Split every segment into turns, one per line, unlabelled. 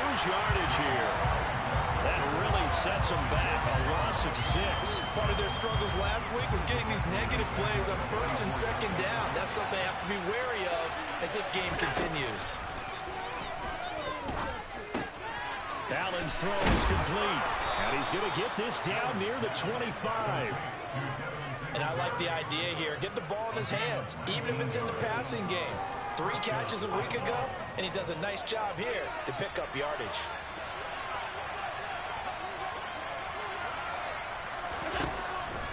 lose yardage here. That really sets them back, a loss of 6.
Part of their struggles last week was getting these negative plays on 1st and 2nd down. That's something they have to be wary of as this game continues.
Allen's throw is complete, and he's going to get this down near the 25.
And I like the idea here. Get the ball in his hands, even if it's in the passing game. 3 catches a week ago, and he does a nice job here to pick up yardage.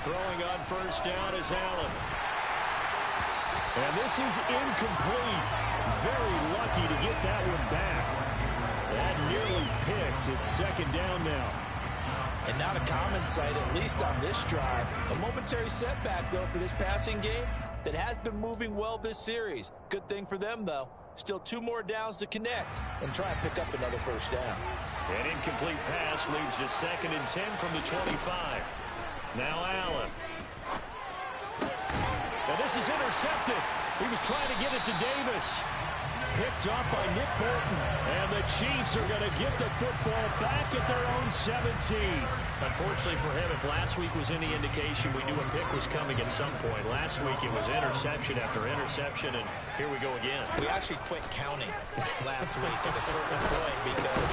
Throwing on 1st down is Allen. And this is incomplete. Very lucky to get that one back. That nearly picked. It's 2nd down now.
And not a common sight, at least on this drive. A momentary setback, though, for this passing game that has been moving well this series. Good thing for them, though. Still 2 more downs to connect and try and pick up another 1st down.
An incomplete pass leads to 2nd and 10 from the 25. Now Allen. And this is intercepted. He was trying to get it to Davis. Picked off by Nick Bolton. And the Chiefs are going to get the football back at their own 17. Unfortunately for him, if last week was any indication, we knew a pick was coming at some point. Last week it was interception after interception, and here we go again.
We actually quit counting last week at a certain point because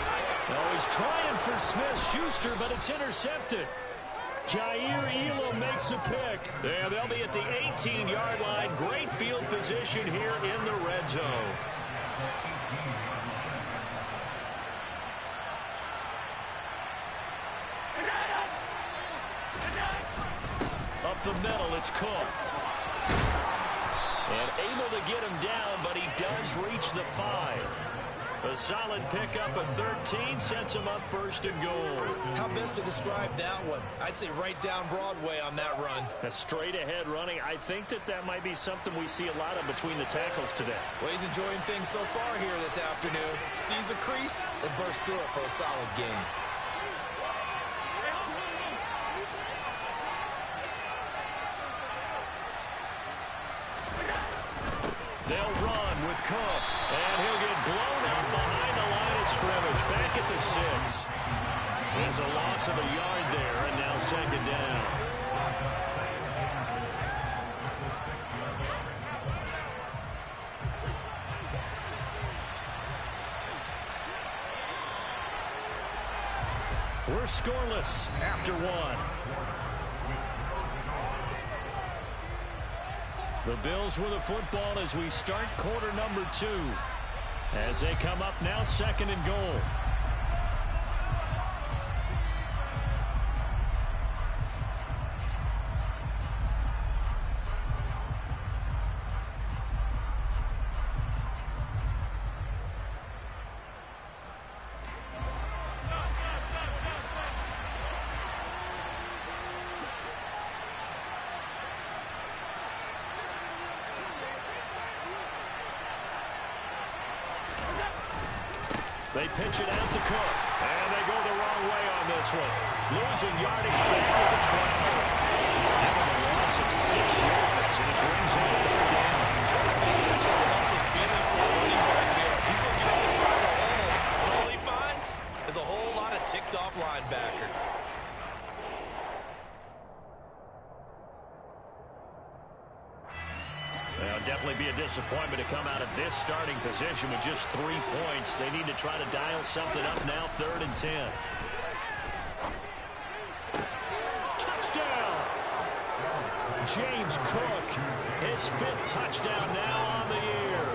he's trying for Smith-Schuster, but it's intercepted. Jair Elam makes a pick. Yeah, they'll be at the 18-yard line. Great field position here in the red zone. Up the middle, it's Cook. And able to get him down, but he does reach the 5. A solid pickup of 13 sets him up 1st and goal.
How best to describe that one? I'd say right down Broadway on that run.
A straight ahead running. I think that might be something we see a lot of between the tackles today.
Well, he's enjoying things so far here this afternoon. Sees a crease and bursts through it for a solid game.
They'll run with Cook, and he'll get blown out behind the line of scrimmage, back at the 6. It's a loss of a yard there, and now 2nd down. We're scoreless after 1. The Bills with the football as we start quarter number 2. As they come up now, 2nd and goal. They pitch it out to Cook, and they go the wrong way on this one. Losing yardage back at the 12. Having a loss of 6 yards, and it brings up 3rd down.
Let's face it, it's just a helpless feeling for a running back there. He's looking at the final hole, and all he finds is a whole lot of ticked-off linebacker.
Definitely be a disappointment to come out of this starting position with just 3 points. They need to try to dial something up now, 3rd and 10. Touchdown! James Cook, his 5th touchdown now on the year.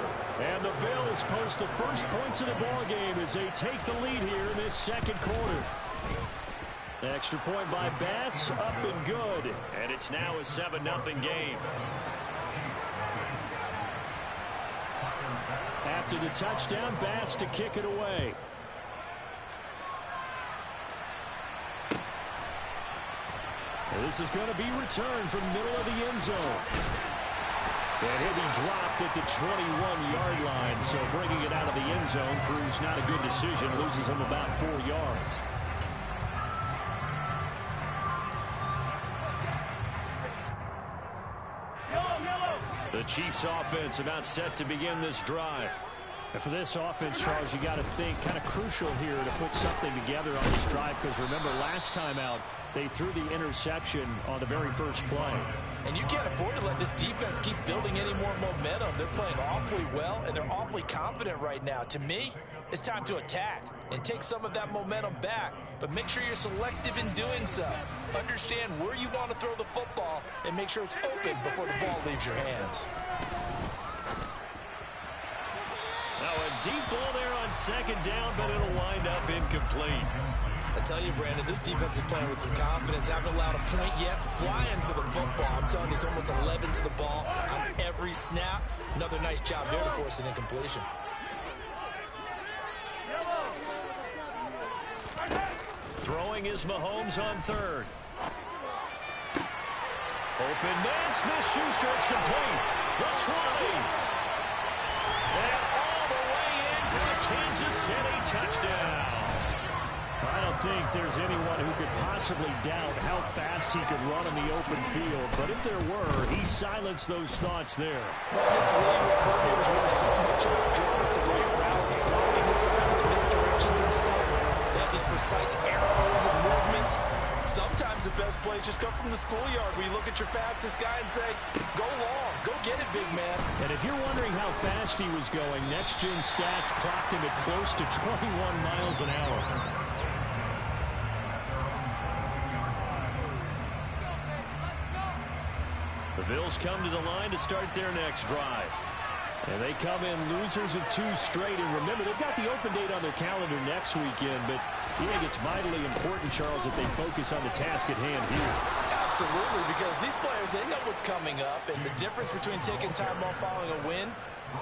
And the Bills post the first points of the ball game as they take the lead here in this 2nd quarter. Extra point by Bass, up and good. And it's now a 7-0 game. After the touchdown, Bass to kick it away. This is going to be returned from the middle of the end zone. And he'll be dropped at the 21-yard line, so bringing it out of the end zone proves not a good decision. Loses him about 4 yards. The Chiefs offense about set to begin this drive. And for this offense, Charles, you got to think kind of crucial here to put something together on this drive, because remember last time out they threw the interception on the very first play.
And you can't afford to let this defense keep building any more momentum. They're playing awfully well, and they're awfully confident right now. To me, it's time to attack and take some of that momentum back, but make sure you're selective in doing so. Understand where you want to throw the football and make sure it's open before the ball leaves your hands.
Now a deep ball there on second down, but it'll wind up incomplete.
I tell you, Brandon, this defense is playing with some confidence. Haven't allowed a point yet. Flying to the football. I'm telling you, it's almost 11 to the ball on every snap. Another nice job there to force an incompletion.
Throwing is Mahomes on third. Open man, Smith-Schuster, it's complete. The 20. And all the way in for the Kansas City touchdown. I don't think there's anyone who could possibly doubt how fast he could run in the open field, but if there were, he silenced those thoughts there.
This league where coordinators work so much on drawing up the right routes, blocking the sides, misdirections and stuff. They have these precise arrows and movements. Sometimes the best plays just come from the schoolyard where you look at your fastest guy and say, go long, go get it, big man.
And if you're wondering how fast he was going, Next Gen Stats clocked him at close to 21 miles an hour. The Bills come to the line to start their next drive. And they come in losers of 2 straight. And remember, they've got the open date on their calendar next weekend. But you think it's vitally important, Charles, that they focus on the task at hand here.
Absolutely, because these players, they know what's coming up. And the difference between taking time off following a win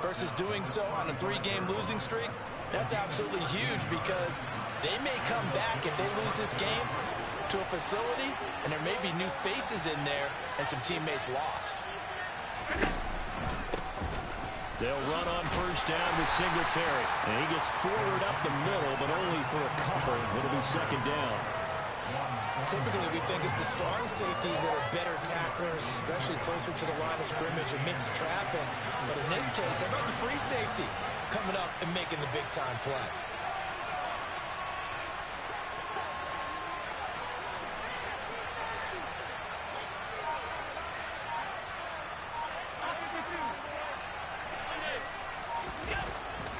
versus doing so on a 3-game losing streak, that's absolutely huge, because they may come back if they lose this game to a facility, and there may be new faces in there and some teammates lost.
They'll run on first down with Singletary. And he gets forward up the middle, but only for a couple. It'll be second down.
Typically, we think it's the strong safeties that are better tacklers, especially closer to the line of scrimmage amidst traffic. But in this case, how about the free safety coming up and making the big-time play?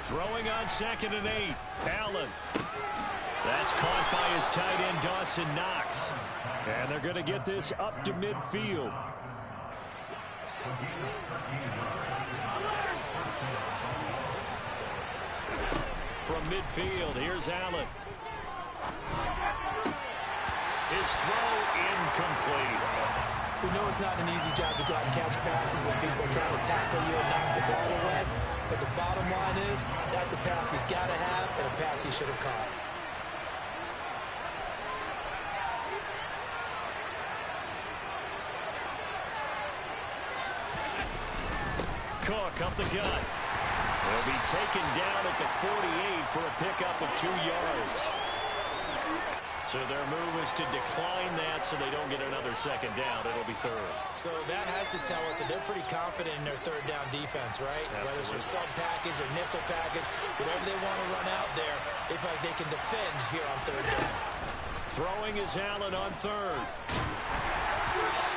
Throwing on 2nd and 8. Allen. That's caught by his tight end, Dawson Knox. And they're going to get this up to midfield. From midfield, here's Allen. His throw incomplete.
We know it's not an easy job to go out and catch passes when people are trying to tackle you and knock the ball away. But the bottom line is, that's a pass he's got to have and a pass he should have caught.
Cook up the gut. He'll be taken down at the 48 for a pickup of 2 yards. So their move is to decline that so they don't get another second down. It'll be third.
So that has to tell us that they're pretty confident in their third down defense, right?
Absolutely.
Whether it's a sub package or nickel package, whatever they want to run out there, they feel like they can defend here on third down.
Throwing is Allen on third.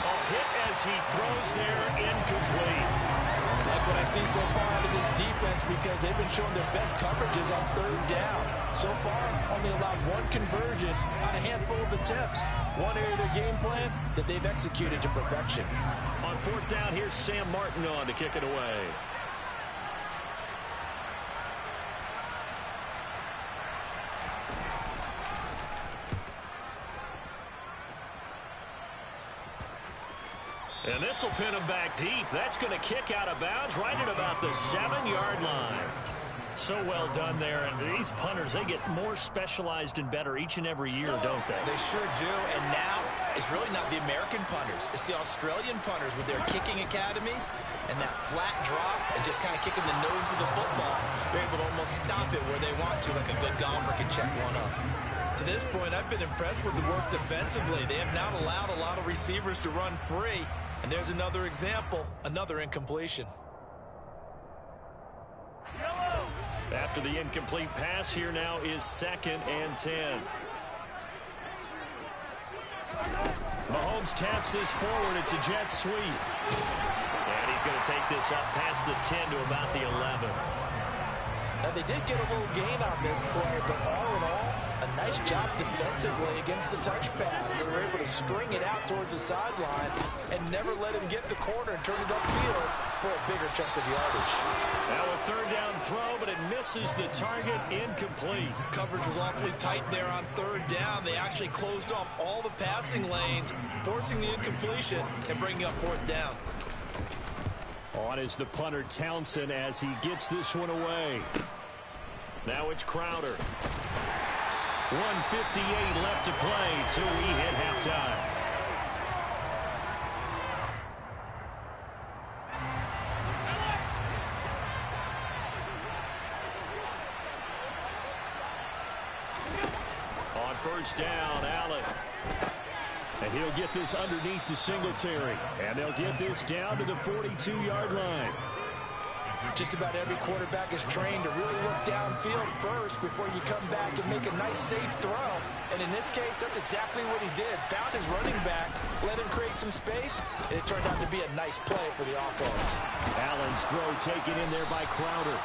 A hit as he throws there, incomplete.
Like what I see so far out of this defense, because they've been showing their best coverages on third down. So far, only allowed 1 conversion on a handful of attempts. One area of their game plan that they've executed to perfection.
On 4th down, here's Sam Martin on to kick it away. And this will pin him back deep. That's going to kick out of bounds right at about the 7-yard line. So well done there. And these punters, they get more specialized and better each and every year, don't they?
They sure do. And now it's really not the American punters. It's the Australian punters with their kicking academies and that flat drop and just kind of kicking the nose of the football. They're able to almost stop it where they want to, like a good golfer can check one up. To this point, I've been impressed with the work defensively. They have not allowed a lot of receivers to run free. And there's another example, another incompletion.
After the incomplete pass, here now is 2nd and 10. Mahomes taps this forward. It's a jet sweep. And he's going to take this up past the 10 to about the 11.
Now, they did get a little gain on this play, but all in all, a nice job defensively against the touch pass. They were able to string it out towards the sideline and never let him get the corner and turn it upfield for a bigger chunk of yardage.
Now a 3rd down throw, but it misses the target, incomplete.
Coverage was awfully tight there on 3rd down. They actually closed off all the passing lanes, forcing the incompletion and bringing up 4th down.
On is the punter Townsend as he gets this one away. Now it's Crowder. 1:58 left to play till we hit halftime. On 1st down, Allen. And he'll get this underneath to Singletary. And they'll get this down to the 42-yard line.
Just about every quarterback is trained to really look downfield first before you come back and make a nice, safe throw. And in this case, that's exactly what he did. Found his running back, let him create some space, and it turned out to be a nice play for the offense.
Allen's throw taken in there by Crowder.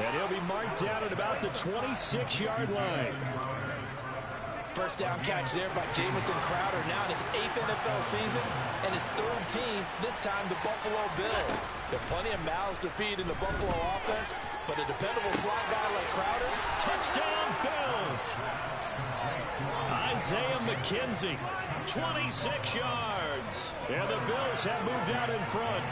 And he'll be marked down at about the 26-yard line.
1st down catch there by Jamison Crowder, now in his 8th NFL season and his 3rd team, this time the Buffalo Bills. There are plenty of mouths to feed in the Buffalo offense, but a dependable slot guy like Crowder.
Touchdown, Bills! Isaiah McKenzie, 26 yards. And the Bills have moved out in front.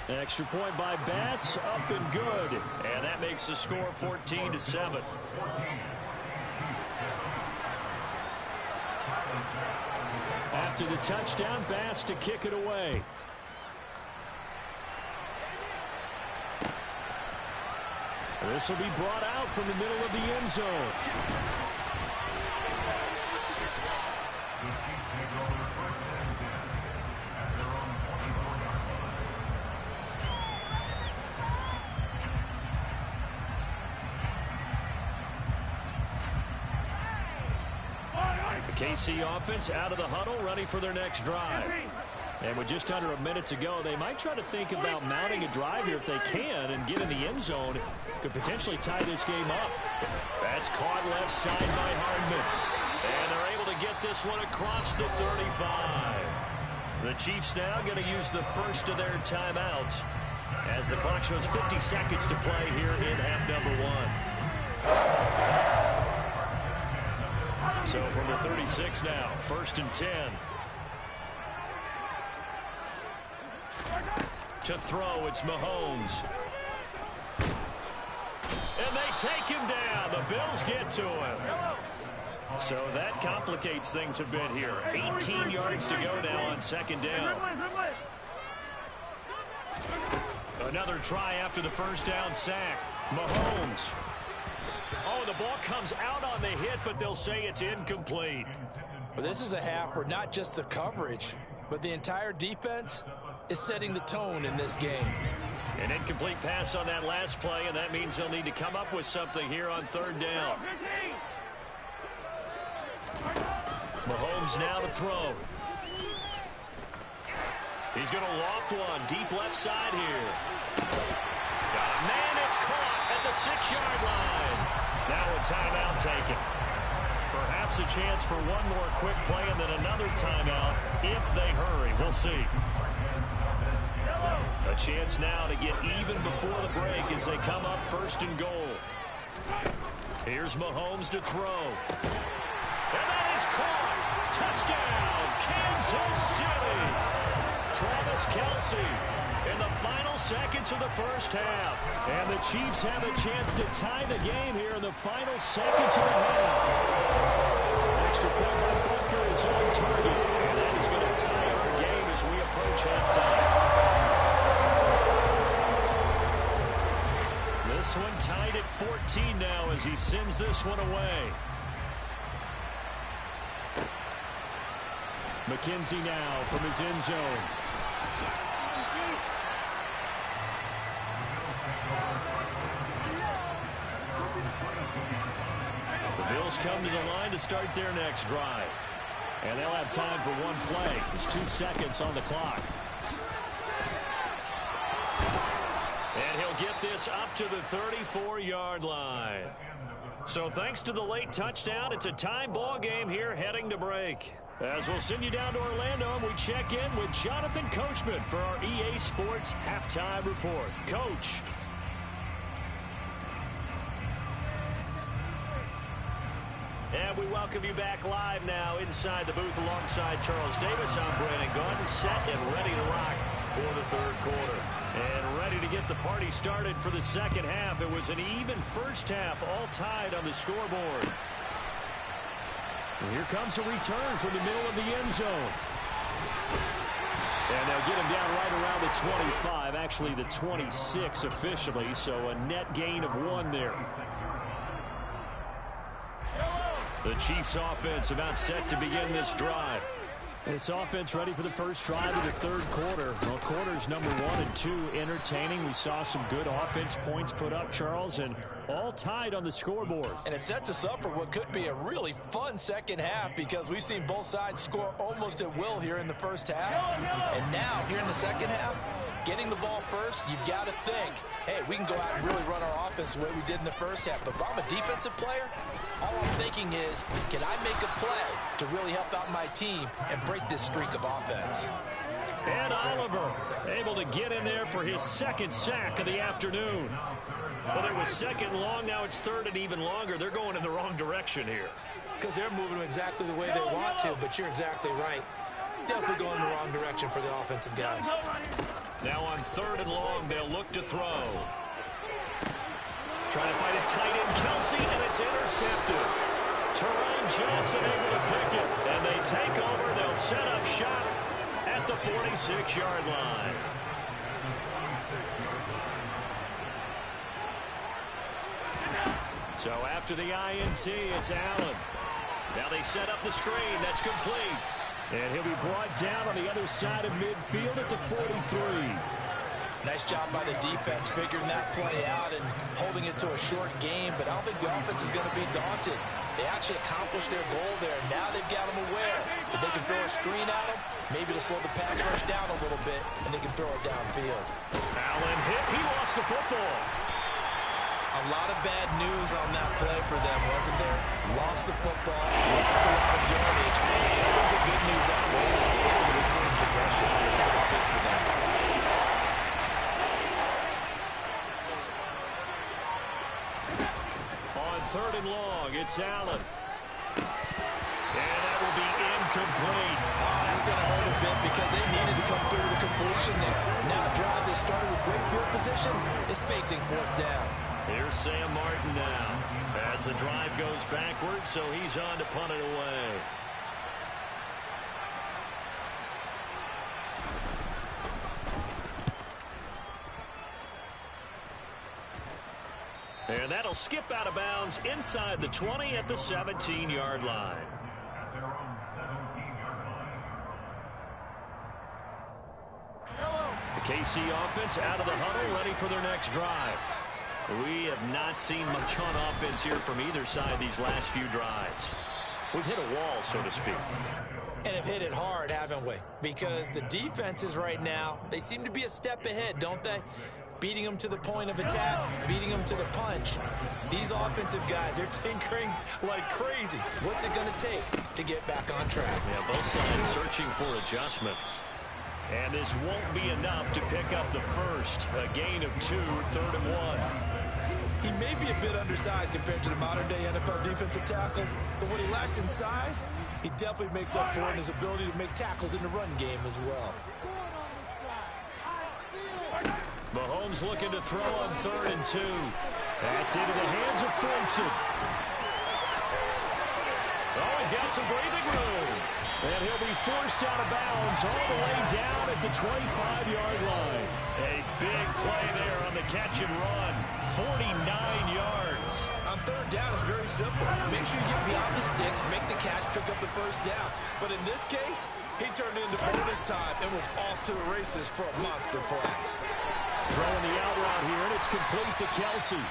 Extra point by Bass, up and good. And that makes the score 14-7. After the touchdown, Bass to kick it away. This will be brought out from the middle of the end zone. KC offense out of the huddle, ready for their next drive. And with just under a minute to go, they might try to think about mounting a drive here if they can and get in the end zone. Could potentially tie this game up. That's caught left side by Hardman. And they're able to get this one across the 35. The Chiefs now going to use the first of their timeouts as the clock shows 50 seconds to play here in half number 1. So from the 36 now, 1st and 10. To throw, it's Mahomes. And they take him down. The Bills get to him. So that complicates things a bit here. 18 yards to go now on 2nd down. Another try after the 1st down sack. Mahomes. Oh, the ball comes out on the hit, but they'll say it's incomplete.
Well, this is a half where not just the coverage, but the entire defense is setting the tone in this game.
An incomplete pass on that last play, and that means they'll need to come up with something here on 3rd down. Mahomes now to throw. He's going to loft one deep left side here. Man, it's caught at the 6-yard line. Now a timeout taken. Perhaps a chance for one more quick play and then another timeout if they hurry. We'll see. A chance now to get even before the break as they come up 1st and goal. Here's Mahomes to throw. And that is caught. Touchdown, Kansas City. Travis Kelce in the final seconds of the 1st half. And the Chiefs have a chance to tie the game here in the final seconds of the half. Extra point by Butker is on target. And that is going to tie our game as we approach halftime. This one tied at 14 now as he sends this one away. McKenzie now from his end zone. Eagles come to the line to start their next drive. And they'll have time for one play. There's 2 seconds on the clock. And he'll get this up to the 34-yard line. So thanks to the late touchdown, it's a tie ball game here heading to break. As we'll send you down to Orlando, we check in with Jonathan Coachman for our EA Sports Halftime Report. Coach. And we welcome you back live now inside the booth alongside Charles Davis. I'm Brandon Gaudin, set and ready to rock for the third quarter. And ready to get the party started for the second half. It was an even first half, all tied on the scoreboard. And here comes a return from the middle of the end zone. And they'll get him down right around the 25, actually the 26 officially, so a net gain of 1 there. The Chiefs offense about set to begin this drive. This offense ready for the first drive of the third quarter. Well, quarters number 1 and 2 entertaining. We saw some good offense points put up, Charles, and all tied on the scoreboard.
And it sets us up for what could be a really fun second half because we've seen both sides score almost at will here in the first half. And now, here in the second half, getting the ball first, you've got to think, hey, we can go out and really run our offense the way we did in the first half. But if I'm a defensive player, all I'm thinking is, can I make a play to really help out my team and break this streak of offense?
And Oliver able to get in there for his second sack of the afternoon. Well, it was second and long. Now it's third and even longer. They're going in the wrong direction here.
Because they're moving exactly the way they want to, but you're exactly right. Definitely going in the wrong direction for the offensive guys.
Now on third and long, they'll look to throw. Trying to find his tight end, Kelsey, and it's intercepted. Terron Johnson able to pick it, and they take over. They'll set up shop at the 46-yard line. So after the INT, it's Allen. Now they set up the screen. That's complete. And he'll be brought down on the other side of midfield at the 43.
Nice job by the defense figuring that play out and holding it to a short game, but I don't think the offense is going to be daunted. They actually accomplished their goal there. Now they've got them aware that they can throw a screen at them, maybe to slow the pass rush down a little bit, and they can throw it downfield.
Allen hit. He lost the football.
A lot of bad news on that play for them, wasn't there? Lost the football, lost a lot of yardage. I think the good news outweighs it. Able to retain possession. That was big for them.
On third and long, it's Allen. And that will be incomplete.
Oh, that's going to hurt a bit because they needed to come through the completion there. Now a drive that started with great field position is facing fourth down.
Here's Sam Martin now as the drive goes backwards, so he's on to punt it away. And that'll skip out of bounds inside the 20 at the 17-yard line. The KC offense out of the huddle, ready for their next drive. We have not seen much on offense here from either side these last few drives. We've hit a wall, so to speak.
And have hit it hard, haven't we? Because the defenses right now, they seem to be a step ahead, don't they? Beating them to the point of attack, beating them to the punch. These offensive guys, they're tinkering like crazy. What's it going to take to get back on track?
Yeah, both sides searching for adjustments. And this won't be enough to pick up the first. A gain of 2, third and 1.
He may be a bit undersized compared to the modern-day NFL defensive tackle, but what he lacks in size, he definitely makes up for it in his ability to make tackles in the run game as well.
Mahomes looking to throw on third and 2. That's into the hands of Ferguson. Oh, he's got some breathing room. And he'll be forced out of bounds all the way down at the 25-yard line. A big play there on the catch and run. 49 yards.
On third down, it's very simple. Make sure you get beyond the sticks, make the catch, pick up the first down. But in this case, he turned into bonus time and was off to the races for a monster play.
Throwing the out route here, and it's complete to Kelsey.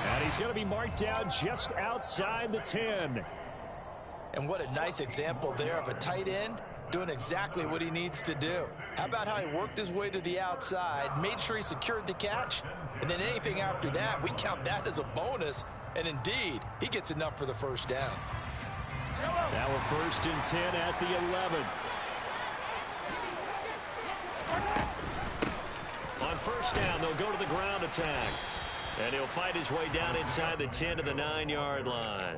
And he's going to be marked down just outside the 10.
And what a nice example there of a tight end doing exactly what he needs to do. How about how he worked his way to the outside, made sure he secured the catch, and then anything after that, we count that as a bonus. And indeed, he gets enough for the first down.
Now a 1st and 10 at the 11. On 1st down, they'll go to the ground attack. And he'll fight his way down inside the 10 to the 9-yard line.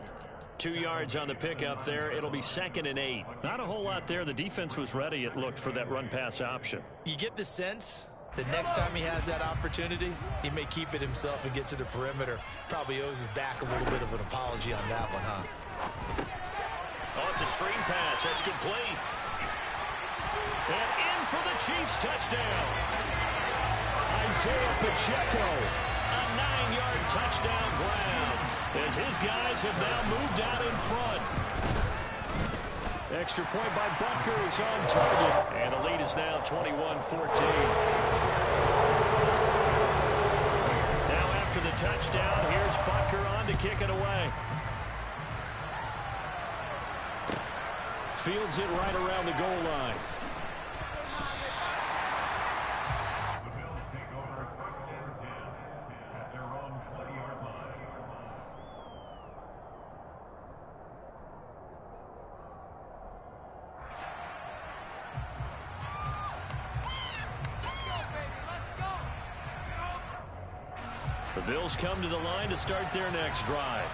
2 yards on the pickup there. It'll be 2nd and 8. Not a whole lot there. The defense was ready, it looked, for that run-pass option.
You get the sense the next time he has that opportunity, he may keep it himself and get to the perimeter. Probably owes his back a little bit of an apology on that one, huh?
Oh, it's a screen pass. That's complete. And in for the Chiefs touchdown. Isaiah Pacheco, a 9-yard touchdown grab, as his guys have now moved out in front. Extra point by Butker is on target. And the lead is now 21-14. Now after the touchdown, here's Butker on to kick it away. Fields it right around the goal line. The Bills come to the line to start their next drive.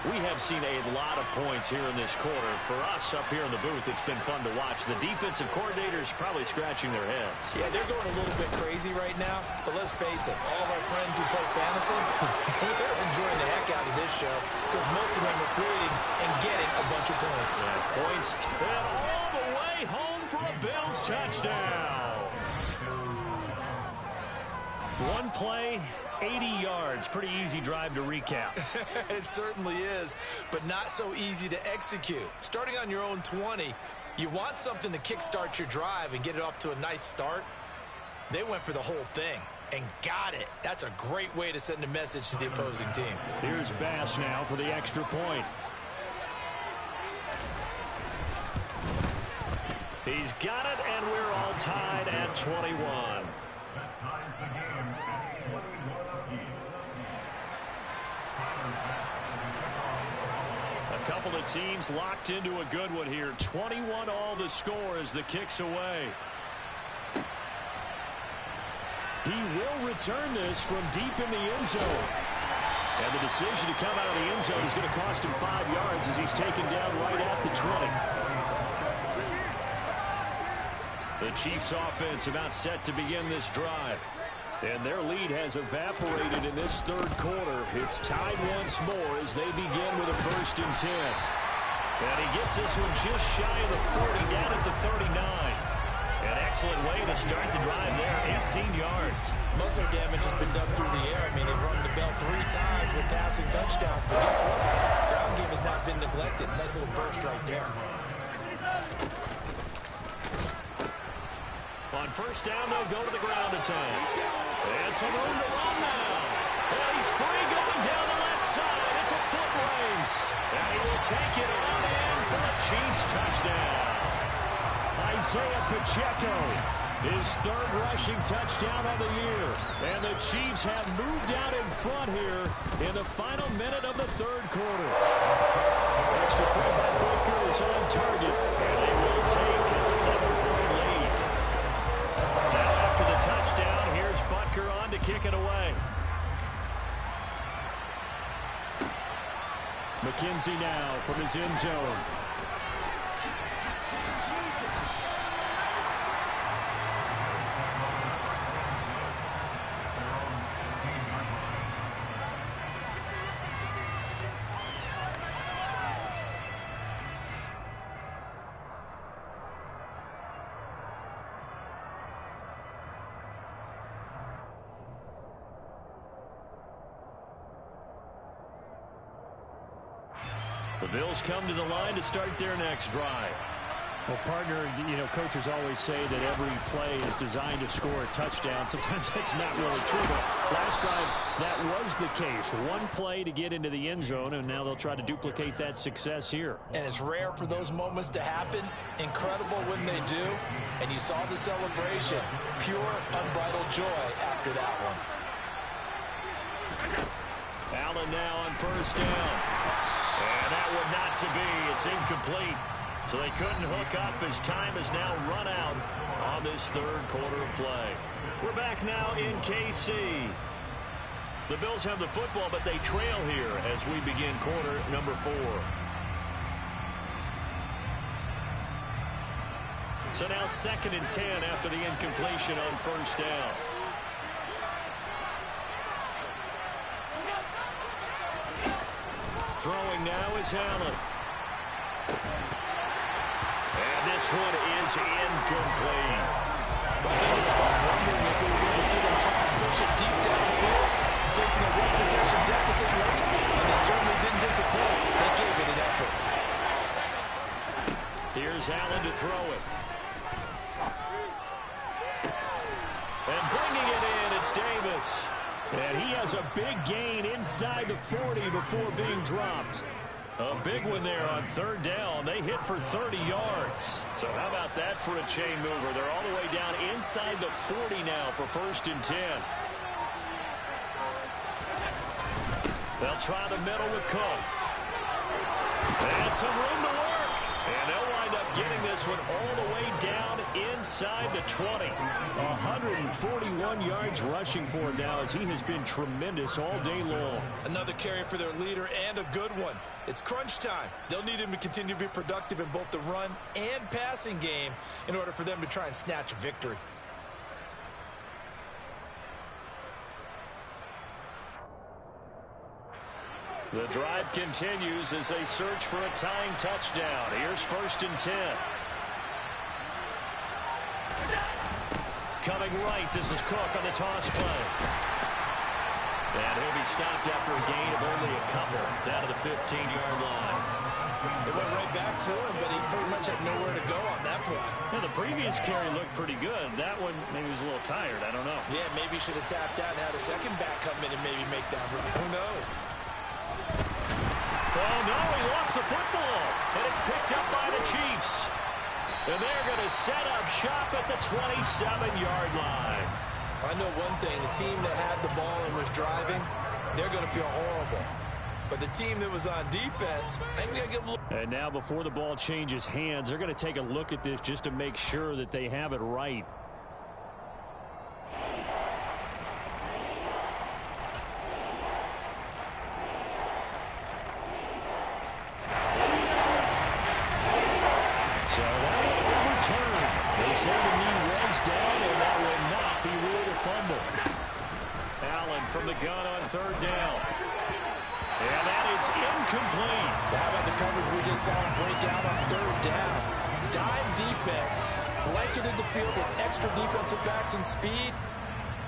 We have seen a lot of points here in this quarter. For us up here in the booth, it's been fun to watch. The defensive coordinators probably scratching their heads.
Yeah, they're going a little bit crazy right now. But let's face it, all of our friends who play fantasy, they're enjoying the heck out of this show because most of them are creating and getting a bunch of points.
Yeah, points. And all the way home for a Bills touchdown. One play, 80 yards. Pretty easy drive to recap.
It certainly is, but not so easy to execute. Starting on your own 20, you want something to kickstart your drive and get it off to a nice start. They went for the whole thing and got it. That's a great way to send a message to the opposing team.
Here's Bass now for the extra point. He's got it, and we're all tied at 21. A couple of teams locked into a good one here. 21 all the score as the kick's away. He will return this from deep in the end zone. And the decision to come out of the end zone is going to cost him 5 yards as he's taken down right at the 20. The Chiefs offense about set to begin this drive. And their lead has evaporated in this third quarter. It's tied once more as they begin with a 1st and 10. And he gets this one just shy of the 40, down at the 39. An excellent way to start the drive there, 18 yards.
Muscle damage has been done through the air. I mean, they've run the bell 3 times with passing touchdowns. But guess what? Ground game has not been neglected. Nice little burst right there.
On 1st down, they'll go to the ground attack. And some room to run now. And he's free going down the left side. It's a foot race. And he will take it on in for a Chiefs touchdown. Isaiah Pacheco, his 3rd rushing touchdown of the year. And the Chiefs have moved out in front here in the final minute of the 3rd quarter. Extra point by Butker is on target. And they will take a 7-point lead. Now after the touchdown, here's Butker on to kick it away. McKenzie now from his end zone. The Bills come to the line to start their next drive. Well, partner, coaches always say that every play is designed to score a touchdown. Sometimes that's not really true, but last time that was the case. One play to get into the end zone, and now they'll try to duplicate that success here.
And it's rare for those moments to happen. Incredible when they do. And you saw the celebration. Pure, unbridled joy after that one.
Allen now on first down. And that one not to be. It's incomplete. So they couldn't hook up as time has now run out on this third quarter of play. We're back now in KC. The Bills have the football, but they trail here as we begin quarter number 4. So now 2nd and 10 after the incompletion on first down. Throwing now is Allen. And this one is incomplete.
I'm wondering if we were going to see them try and push it deep downfield, facing a one-possession deficit late, and they certainly didn't disappoint. They gave it an effort.
Here's Allen to throw it. And bringing it in, it's Davis. And he has a big gain inside the 40 before being dropped. A big one there on third down. They hit for 30 yards. So how about that for a chain mover? They're all the way down inside the 40 now for 1st and 10. They'll try the middle with Cook. And some room to work. And they'll wind up getting this one all the way down inside the 20. 141 yards rushing for him now as he has been tremendous all day long.
Another carry for their leader and a good one. It's crunch time. They'll need him to continue to be productive in both the run and passing game in order for them to try and snatch a victory.
The drive continues as they search for a tying touchdown. Here's 1st and 10. Coming right, this is Cook on the toss play. And he'll be stopped after a gain of only a couple down to the 15-yard line.
They went right back to him, but he pretty much had nowhere to go on that play.
Yeah, the previous carry looked pretty good. That one, maybe he was a little tired. I don't know.
Yeah, maybe he should have tapped out and had a second back come in and maybe make that run. Who knows?
Oh, no, he lost the football. And it's picked up by the Chiefs. And they're going to set up shop at the 27-yard line.
I know one thing. The team that had the ball and was driving, they're going to feel horrible. But the team that was on defense, I think we got to give them a look.
And now before the ball changes hands, they're going to take a look at this just to make sure that they have it right. So that one overturned. They say the knee was down, and that will not be ruled a fumble. Allen from the gun on third down. And that is incomplete.
How about the coverage we just saw him break out on third down? Dime defense, blanketed the field with extra defensive backs and speed,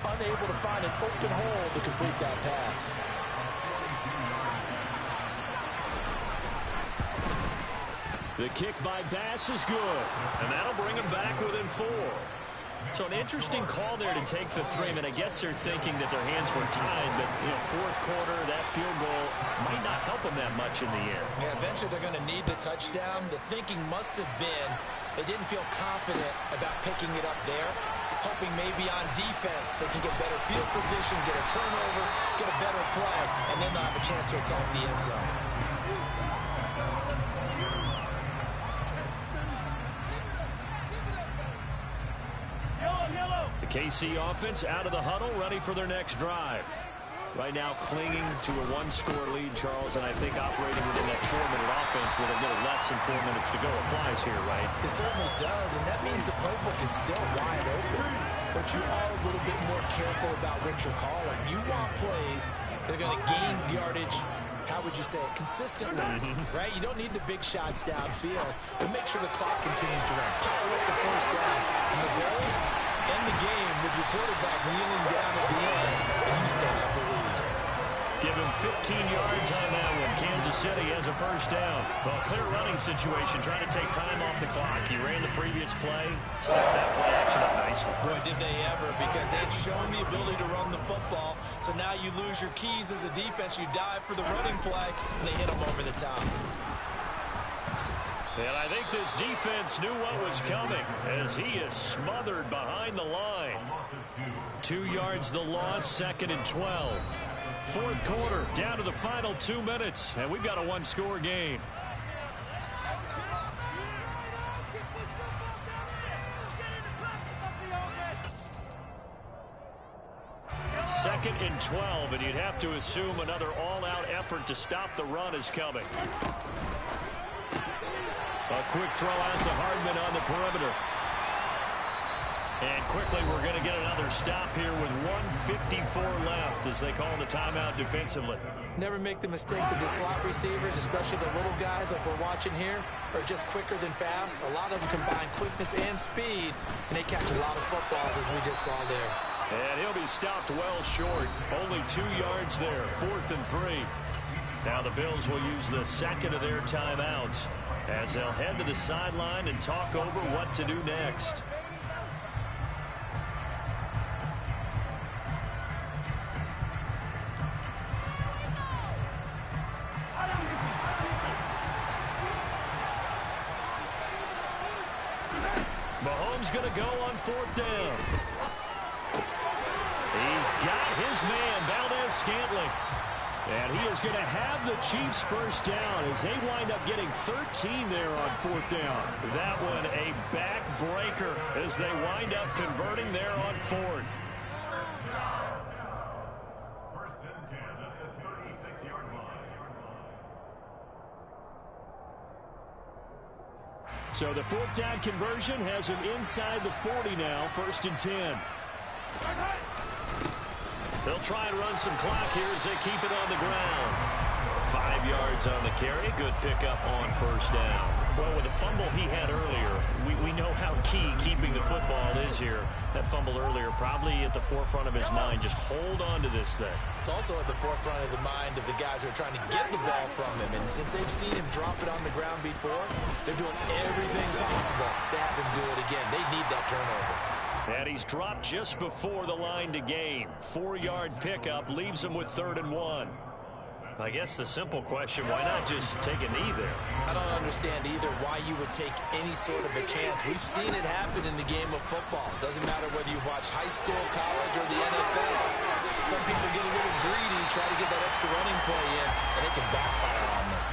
unable to find an open hole to complete that pass.
The kick by Bass is good, and that'll bring him back within 4. So an interesting call there to take the 3. I mean, I guess they're thinking that their hands were tied, but, fourth quarter, that field goal might not help them that much in the end.
Yeah, eventually they're going to need the touchdown. The thinking must have been they didn't feel confident about picking it up there, hoping maybe on defense they can get better field position, get a turnover, get a better play, and then they'll have a chance to attack the end zone.
The KC offense out of the huddle, ready for their next drive. Right now clinging to a 1-score lead, Charles, and I think operating within that 4-minute offense with a little less than 4 minutes to go applies here, right?
It certainly does, and that means the playbook is still wide open. But you are a little bit more careful about what you're calling. You want plays that are going to gain yardage, how would you say it, consistently, right? You don't need the big shots downfield, but make sure the clock continues to run. Pile up the first down, and the goal, end the game with your quarterback kneeling down at the end, and you still have the lead.
Give him 15 yards on that one. Kansas City has a first down. Well, clear running situation, trying to take time off the clock. He ran the previous play, set that play action up nicely.
Boy, did they ever, because they had shown the ability to run the football. So now you lose your keys as a defense. You dive for the running play, and they hit them over the top.
And I think this defense knew what was coming as he is smothered behind the line. 2 yards the loss, 2nd and 12. Fourth quarter, down to the final 2 minutes, and we've got a one-score game. Second and 12, and you'd have to assume another all-out effort to stop the run is coming. A quick throw out to Hardman on the perimeter. And quickly we're going to get another stop here with 1:54 left as they call the timeout defensively.
Never make the mistake that the slot receivers, especially the little guys like we're watching here, are just quicker than fast. A lot of them combine quickness and speed, and they catch a lot of footballs as we just saw there.
And he'll be stopped well short. Only 2 yards there, 4th and 3. Now the Bills will use the second of their timeouts as they'll head to the sideline and talk over what to do next. Mahomes going to go on 4th down. He's got his man, Valdez-Scantling. And he is going to have the Chiefs first down as they wind up getting 13 there on 4th down. That one a backbreaker as they wind up converting there on 4th.
First and 10 at the 36-yard line.
So the 4th down conversion has him inside the 40 now, 1st and 10. They'll try and run some clock here as they keep it on the ground. 5 yards on the carry. Good pickup on 1st down. Well, with the fumble he had earlier, we know how key keeping the football is here. That fumble earlier probably at the forefront of his mind. Just hold on to this thing.
It's also at the forefront of the mind of the guys who are trying to get the ball from him. And since they've seen him drop it on the ground before, they're doing everything possible to have him do it again. They need that turnover.
And he's dropped just before the line to gain. 4-yard pickup leaves him with 3rd and 1. I guess the simple question, why not just take a knee there?
I don't understand either why you would take any sort of a chance. We've seen it happen in the game of football. Doesn't matter whether you watch high school, college, or the NFL. Some people get a little greedy, try to get that extra running play in, and it can backfire on them.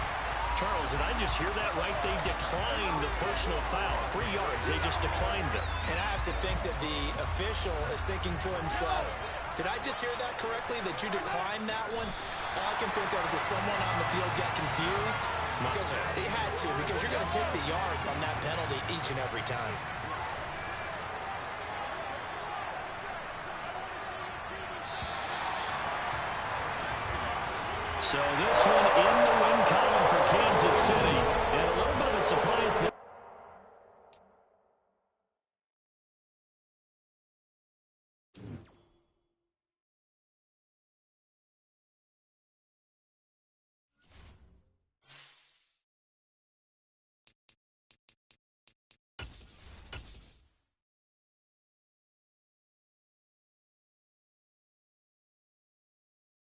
Charles, did I just hear that right? They declined the personal foul. 3 yards, they just declined them.
And I have to think that the official is thinking to himself, did I just hear that correctly, that you declined that one? All I can think of is that someone on the field got confused. Because they had to, because you're going to take the yards on that penalty each and every time.
So this one in the win column for Kansas City.